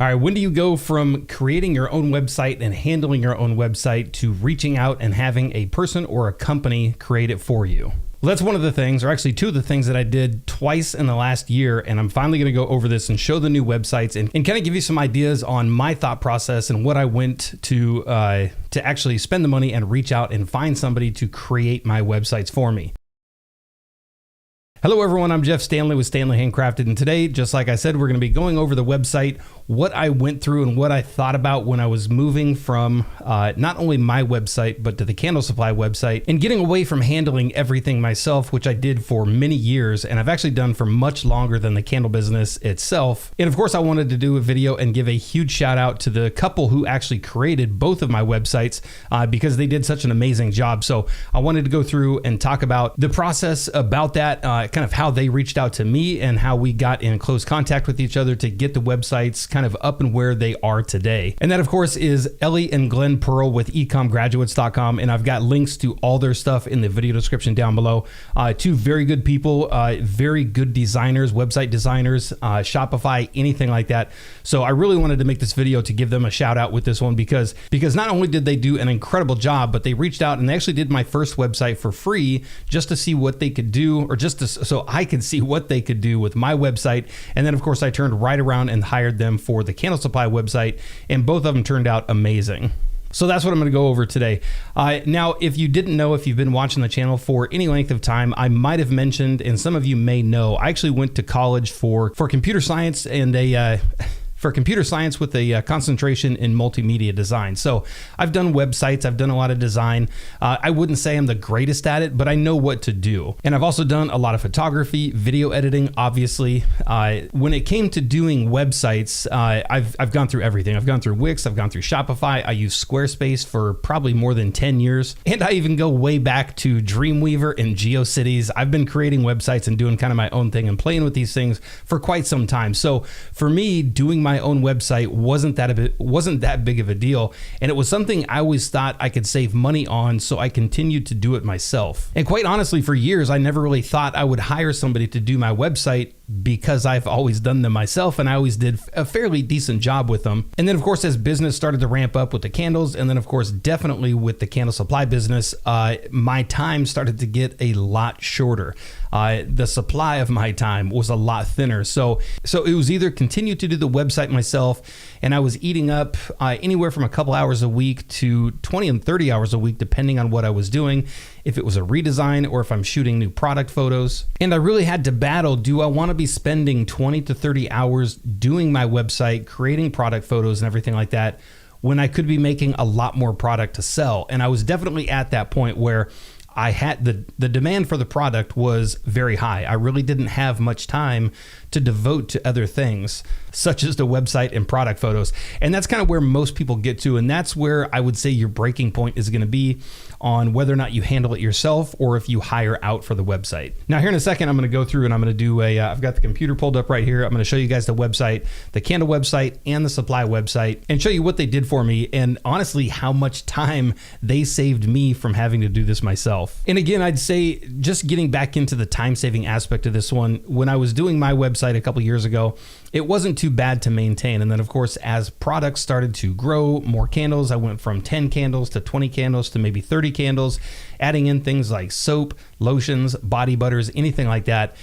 All right, when do you go from creating your own website and handling your own website to reaching out and having a person or a company create it for you? Well, that's one of the things, or actually two of the things that I did twice in the last year, and I'm finally going to go over this and show the new websites and kind of give you some ideas on my thought process and what I went to actually spend the money and reach out and find somebody to create my websites for me. Hello everyone, I'm Jeff Standley with Standley Handcrafted, and today, just like I said, we're going to be going over the website, what I went through and what I thought about when I was moving from not only my website, but to the Candle Supply website, and getting away from handling everything myself, which I did for many years, and I've actually done for much longer than the candle business itself. And of course, I wanted to do a video and give a huge shout out to the couple who actually created both of my websites because they did such an amazing job. So I wanted to go through and talk about the process about that, kind of how they reached out to me and how we got in close contact with each other to get the websites kind of up and where they are today. And that of course is Ellie and Glenn Pearl with EcomGraduates.com, and I've got links to all their stuff in the video description down below. Two very good people, very good designers, website designers, Shopify, anything like that. So I really wanted to make this video to give them a shout out with this one because not only did they do an incredible job, but they reached out and they actually did my first website for free just to see what they could do, or just so I could see what they could do with my website. And then of course I turned right around and hired them for the Candle Supply website, and both of them turned out amazing. So that's what I'm going to go over today. Now, if you didn't know, if you've been watching the channel for any length of time, I might have mentioned, and some of you may know, I actually went to college for computer science and with a concentration in multimedia design. So I've done websites, I've done a lot of design. I wouldn't say I'm the greatest at it, but I know what to do. And I've also done a lot of photography, video editing, obviously. When it came to doing websites, I've gone through everything. I've gone through Wix, I've gone through Shopify, I used Squarespace for probably more than 10 years. And I even go way back to Dreamweaver and GeoCities. I've been creating websites and doing kind of my own thing and playing with these things for quite some time. So for me, doing my own website wasn't that big of a deal, and it was something I always thought I could save money on, so I continued to do it myself. And quite honestly, for years I never really thought I would hire somebody to do my website because I've always done them myself, and I always did a fairly decent job with them. And then of course, as business started to ramp up with the candles, and then of course definitely with the Candle Supply business, my time started to get a lot shorter. The supply of my time was a lot thinner. So it was either continue to do the website myself, and I was eating up anywhere from a couple hours a week to 20 and 30 hours a week, depending on what I was doing, if it was a redesign or if I'm shooting new product photos. And I really had to battle, do I want to be spending 20 to 30 hours doing my website, creating product photos and everything like that, when I could be making a lot more product to sell? And I was definitely at that point where I had the demand for the product was very high. I really didn't have much time to devote to other things, such as the website and product photos. And that's kind of where most people get to. And that's where I would say your breaking point is going to be on whether or not you handle it yourself or if you hire out for the website. Now, here in a second, I'm going to go through and I'm going to do I've got the computer pulled up right here. I'm going to show you guys the website, the candle website and the supply website, and show you what they did for me, and honestly, how much time they saved me from having to do this myself. And again, I'd say, just getting back into the time saving aspect of this one, when I was doing my website a couple years ago, it wasn't too bad to maintain. And then of course, as products started to grow, more candles, I went from 10 candles to 20 candles to maybe 30 candles, adding in things like soap, lotions, body butters, anything like that.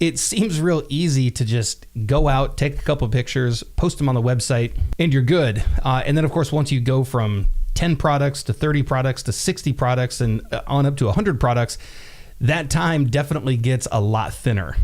It seems real easy to just go out, take a couple of pictures, post them on the website, and you're good. And then of course, once you go from 10 products to 30 products to 60 products and on up to 100 products, that time definitely gets a lot thinner.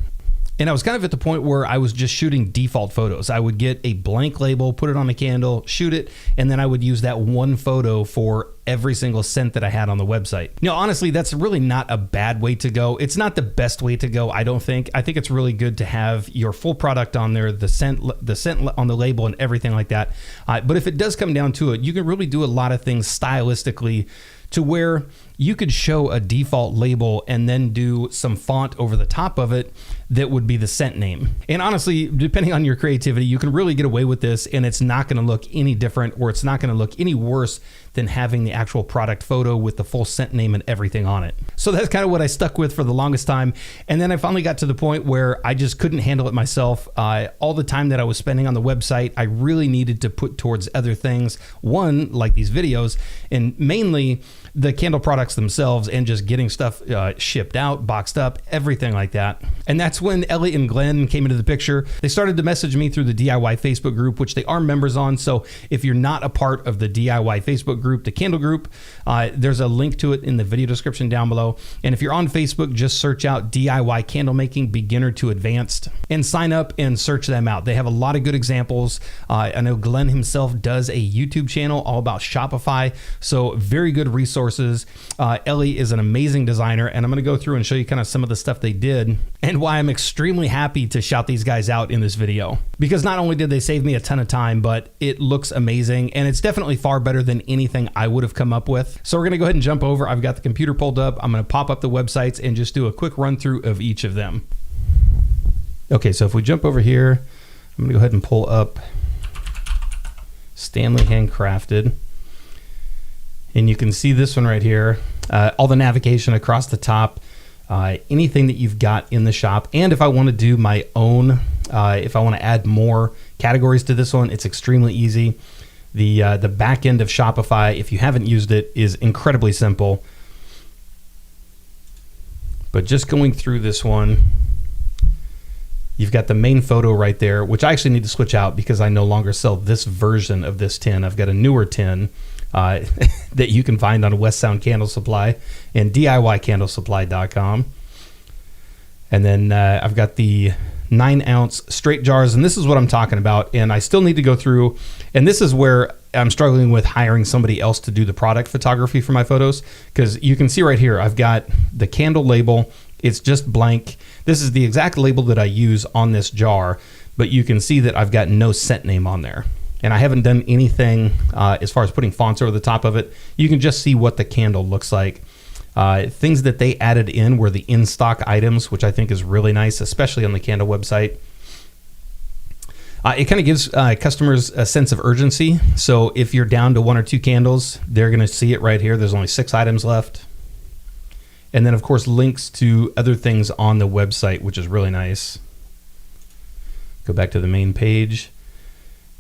And I was kind of at the point where I was just shooting default photos. I would get a blank label, put it on a candle, shoot it, and then I would use that one photo for every single scent that I had on the website. Now, honestly, that's really not a bad way to go. It's not the best way to go, I don't think. I think it's really good to have your full product on there, the scent on the label and everything like that. But if it does come down to it, you can really do a lot of things stylistically to where you could show a default label and then do some font over the top of it that would be the scent name. And honestly, depending on your creativity, you can really get away with this, and it's not going to look any different, or it's not going to look any worse than having the actual product photo with the full scent name and everything on it. So that's kind of what I stuck with for the longest time. And then I finally got to the point where I just couldn't handle it myself. All the time that I was spending on the website, I really needed to put towards other things. One, like these videos, and mainly the candle products themselves, and just getting stuff shipped out, boxed up, everything like that. And that's when Ellie and Glenn came into the picture. They started to message me through the DIY Facebook group, which they are members on. So if you're not a part of the DIY Facebook group, the candle group, there's a link to it in the video description down below. And if you're on Facebook, just search out DIY candle making beginner to advanced and sign up and search them out. They have a lot of good examples. I know Glenn himself does a YouTube channel all about Shopify. So very good resources. Ellie is an amazing designer, and I'm going to go through and show you kind of some of the stuff they did and why I'm extremely happy to shout these guys out in this video, because not only did they save me a ton of time, but it looks amazing, and it's definitely far better than anything I would have come up with. So we're going to go ahead and jump over. I've got the computer pulled up. I'm going to pop up the websites and just do a quick run through of each of them. Okay, so if we jump over here, I'm going to go ahead and pull up Standley Handcrafted. And you can see this one right here, all the navigation across the top, anything that you've got in the shop. And if I want to do my own, if I want to add more categories to this one, it's extremely easy. The back end of Shopify, if you haven't used it, is incredibly simple. But just going through this one, you've got the main photo right there, which I actually need to switch out because I no longer sell this version of this tin. I've got a newer tin that you can find on West Sound Candle Supply and DIYcandlesupply.com. And then I've got the 9-ounce straight jars, and this is what I'm talking about. And I still need to go through, and this is where I'm struggling with hiring somebody else to do the product photography for my photos, because you can see right here, I've got the candle label. It's just blank. This is the exact label that I use on this jar, but you can see that I've got no scent name on there. And I haven't done anything as far as putting fonts over the top of it. You can just see what the candle looks like. Things that they added in were the in-stock items, which I think is really nice, especially on the candle website. It kind of gives customers a sense of urgency. So if you're down to 1 or 2 candles, they're going to see it right here. There's only 6 items left. And then, of course, links to other things on the website, which is really nice. Go back to the main page.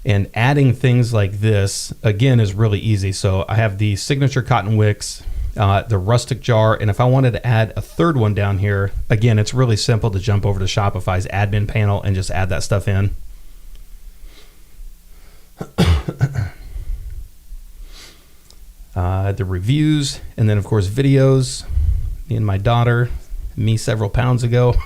And adding things like this, again, is really easy. So I have the signature cotton wicks, the rustic jar, and if I wanted to add a third one down here, again, it's really simple to jump over to Shopify's admin panel and just add that stuff in. The reviews, and then, of course, videos. Me and my daughter, me several pounds ago.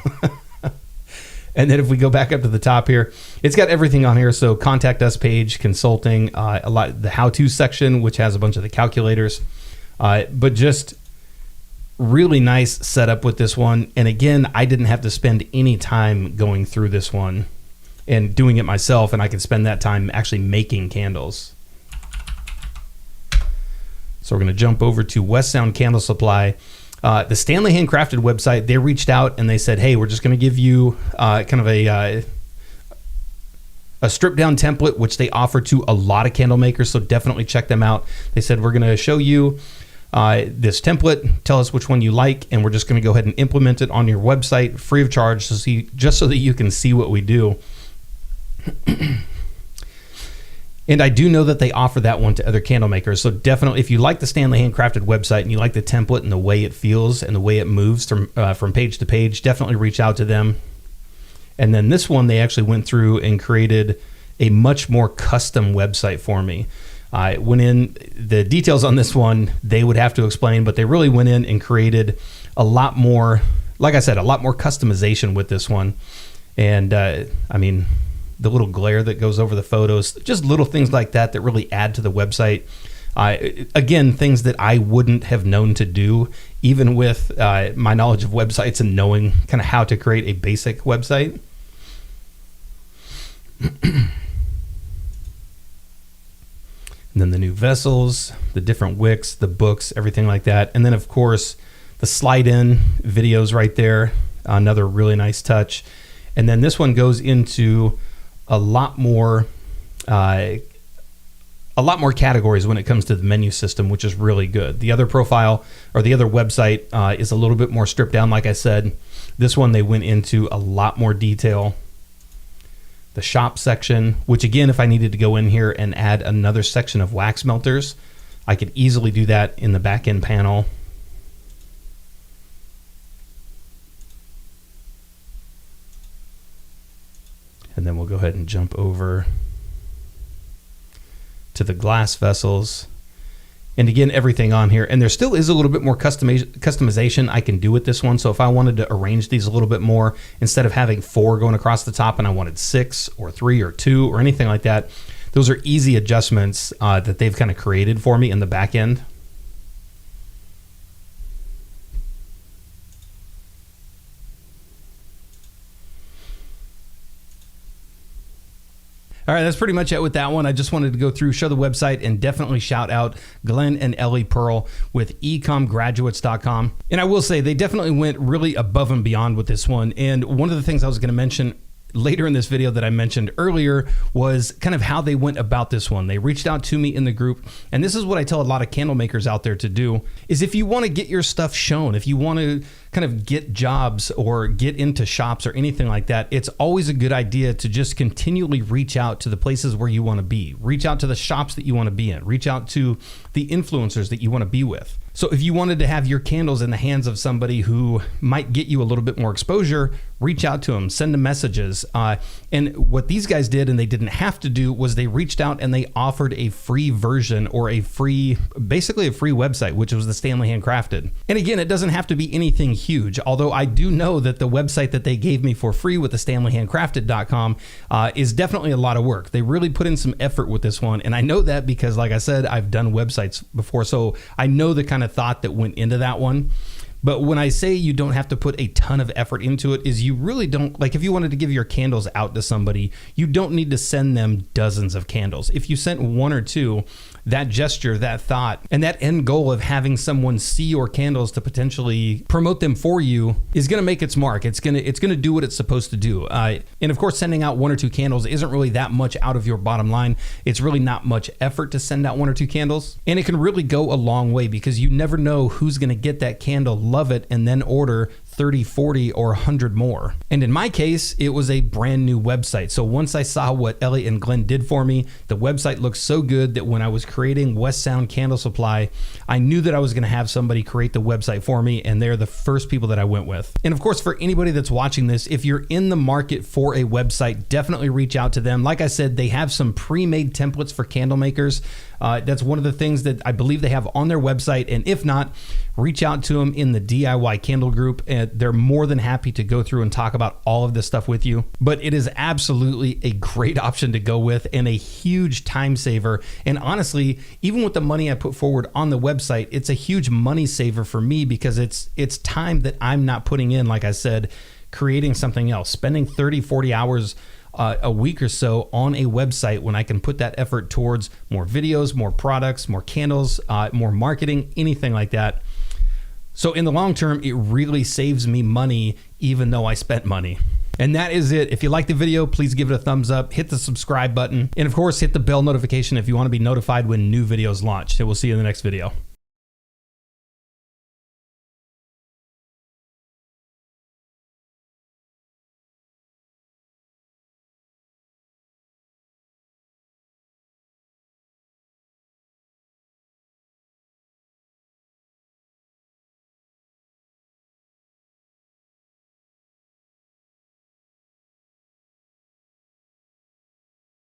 And then if we go back up to the top here, it's got everything on here. So contact us page, consulting, a lot, the how-to section, which has a bunch of the calculators, but just really nice setup with this one. And again, I didn't have to spend any time going through this one and doing it myself, and I could spend that time actually making candles. So we're going to jump over to West Sound Candle Supply. The Standley Handcrafted website, they reached out and they said, hey, we're just going to give you kind of a stripped down template, which they offer to a lot of candle makers. So definitely check them out. They said, we're going to show you this template, tell us which one you like, and we're just going to go ahead and implement it on your website free of charge, just so that you can see what we do. And I do know that they offer that one to other candle makers. So definitely, if you like the Standley Handcrafted website and you like the template and the way it feels and the way it moves from page to page, definitely reach out to them. And then this one, they actually went through and created a much more custom website for me. I went in, the details on this one, they would have to explain, but they really went in and created a lot more, like I said, a lot more customization with this one. And I mean, the little glare that goes over the photos, just little things like that that really add to the website. Again, things that I wouldn't have known to do, even with my knowledge of websites and knowing kind of how to create a basic website. And then the new vessels, the different wicks, the books, everything like that. And then of course, the slide in videos right there, another really nice touch. And then this one goes into a lot more categories when it comes to the menu system, which is really good. The other profile or the other website is a little bit more stripped down. Like I said, this one, they went into a lot more detail. The shop section, which again, if I needed to go in here and add another section of wax melters, I could easily do that in the back end panel. And then we'll go ahead and jump over to the glass vessels. And again, everything on here. And there still is a little bit more customization I can do with this one. So if I wanted to arrange these a little bit more, instead of having 4 going across the top and I wanted 6 or 3 or 2 or anything like that, those are easy adjustments that they've kind of created for me in the back end. All right, that's pretty much it with that one. I just wanted to go through, show the website, and definitely shout out Glenn and Ellie Pearl with EcomGraduates.com. And I will say they definitely went really above and beyond with this one. And one of the things I was going to mention later in this video that I mentioned earlier was kind of how they went about this one. They reached out to me in the group, and this is what I tell a lot of candle makers out there to do, is if you want to get your stuff shown, if you want to kind of get jobs or get into shops or anything like that, it's always a good idea to just continually reach out to the places where you want to be. Reach out to the shops that you want to be in. Reach out to the influencers that you want to be with. So if you wanted to have your candles in the hands of somebody who might get you a little bit more exposure, reach out to them, send them messages. And what these guys did, and they didn't have to do, was they reached out and they offered a free version or basically a free website, which was the Standley Handcrafted. And again, it doesn't have to be anything huge, although I do know that the website that they gave me for free with the StanleyHandcrafted.com is definitely a lot of work. They really put in some effort with this one. And I know that because, like I said, I've done websites before, so I know the kind of thought that went into that one. But when I say you don't have to put a ton of effort into it, is you really don't, like if you wanted to give your candles out to somebody, you don't need to send them dozens of candles. If you sent 1 or 2, that gesture, that thought, and that end goal of having someone see your candles to potentially promote them for you is going to make its mark. It's going to do what it's supposed to do. And of course, sending out 1 or 2 candles isn't really that much out of your bottom line. It's really not much effort to send out 1 or 2 candles. And it can really go a long way because you never know who's going to get that candle, love it, and then order 30, 40, or 100 more. And in my case, it was a brand new website. So once I saw what Ellie and Glenn did for me, the website looked so good that when I was creating West Sound Candle Supply, I knew that I was gonna have somebody create the website for me, and they're the first people that I went with. And of course, for anybody that's watching this, if you're in the market for a website, definitely reach out to them. Like I said, they have some pre-made templates for candle makers. That's one of the things that I believe they have on their website. And if not, reach out to them in the DIY candle group. And they're more than happy to go through and talk about all of this stuff with you. But it is absolutely a great option to go with and a huge time saver. And honestly, even with the money I put forward on the website, it's a huge money saver for me because it's time that I'm not putting in, like I said, creating something else, spending 30, 40 hours a week or so on a website when I can put that effort towards more videos, more products, more candles, more marketing, anything like that. So in the long term, it really saves me money, even though I spent money. And that is it. If you like the video, please give it a thumbs up, hit the subscribe button, and of course, hit the bell notification if you want to be notified when new videos launch. And we'll see you in the next video.